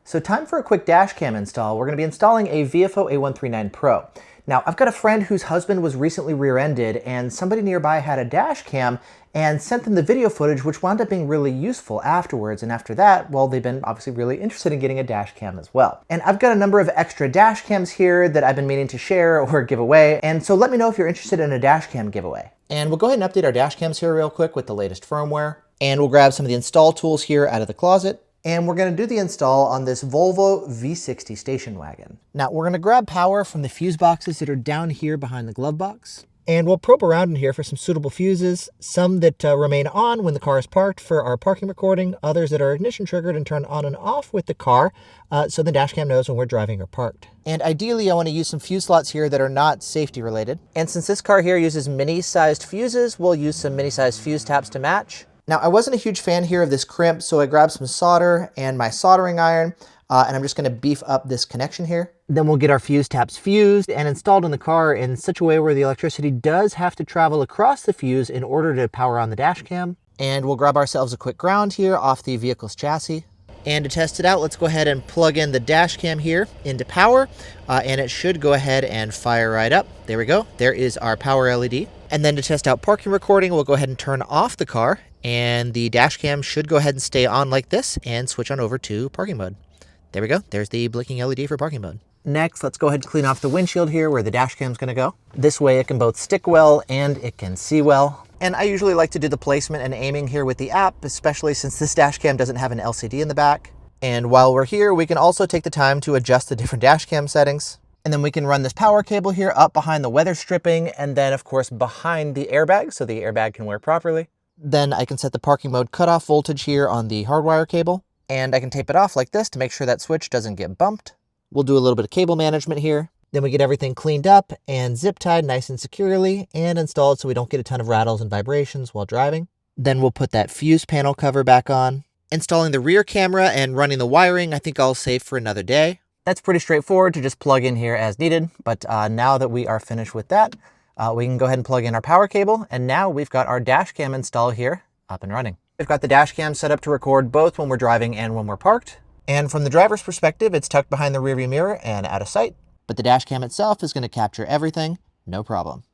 So time for a quick dash cam install. We're going to be installing a Viofo A139 Pro. Now, I've got a friend whose husband was recently rear-ended, and somebody nearby had a dash cam and sent them the video footage, which wound up being really useful afterwards. And after that, well, they've been obviously really interested in getting a dash cam as well. And I've got a number of extra dash cams here that I've been meaning to share or give away. And so let me know if you're interested in a dash cam giveaway. And we'll go ahead and update our dash cams here real quick with the latest firmware. And we'll grab some of the install tools here out of the closet. And we're going to do the install on this Volvo V60 station wagon. Now we're going to grab power from the fuse boxes that are down here behind the glove box. And we'll probe around in here for some suitable fuses, some that remain on when the car is parked for our parking recording, others that are ignition triggered and turn on and off with the car, so the dash cam knows when we're driving or parked. And ideally I want to use some fuse slots here that are not safety related. And since this car here uses mini-sized fuses, we'll use some mini-sized fuse taps to match. Now, I wasn't a huge fan here of this crimp, so I grabbed some solder and my soldering iron, and I'm just going to beef up this connection here. Then we'll get our fuse taps fused and installed in the car in such a way where the electricity does have to travel across the fuse in order to power on the dash cam. And we'll grab ourselves a quick ground here off the vehicle's chassis. And to test it out, let's go ahead and plug in the dash cam here into power, and it should go ahead and fire right up. There we go. There is our power LED. And then to test out parking recording, we'll go ahead and turn off the car, and the dash cam should go ahead and stay on like this and switch on over to parking mode. There we go. There's the blinking LED for parking mode. Next, let's go ahead and clean off the windshield here where the dash cam's going to go. This way it can both stick well and it can see well. And I usually like to do the placement and aiming here with the app, especially since this dash cam doesn't have an LCD in the back. And while we're here, we can also take the time to adjust the different dash cam settings. And then we can run this power cable here up behind the weather stripping, and then of course behind the airbag so the airbag can work properly. Then I can set the parking mode cutoff voltage here on the hardwire cable, and I can tape it off like this to make sure that switch doesn't get bumped. We'll do a little bit of cable management here. Then we get everything cleaned up and zip tied nice and securely and installed so we don't get a ton of rattles and vibrations while driving. Then we'll put that fuse panel cover back on. Installing the rear camera and running the wiring, I think I'll save for another day. That's pretty straightforward to just plug in here as needed. But now that we are finished with that, we can go ahead and plug in our power cable. And now we've got our dash cam install here up and running. We've got the dash cam set up to record both when we're driving and when we're parked. And from the driver's perspective, it's tucked behind the rearview mirror and out of sight. But the dash cam itself is going to capture everything, no problem.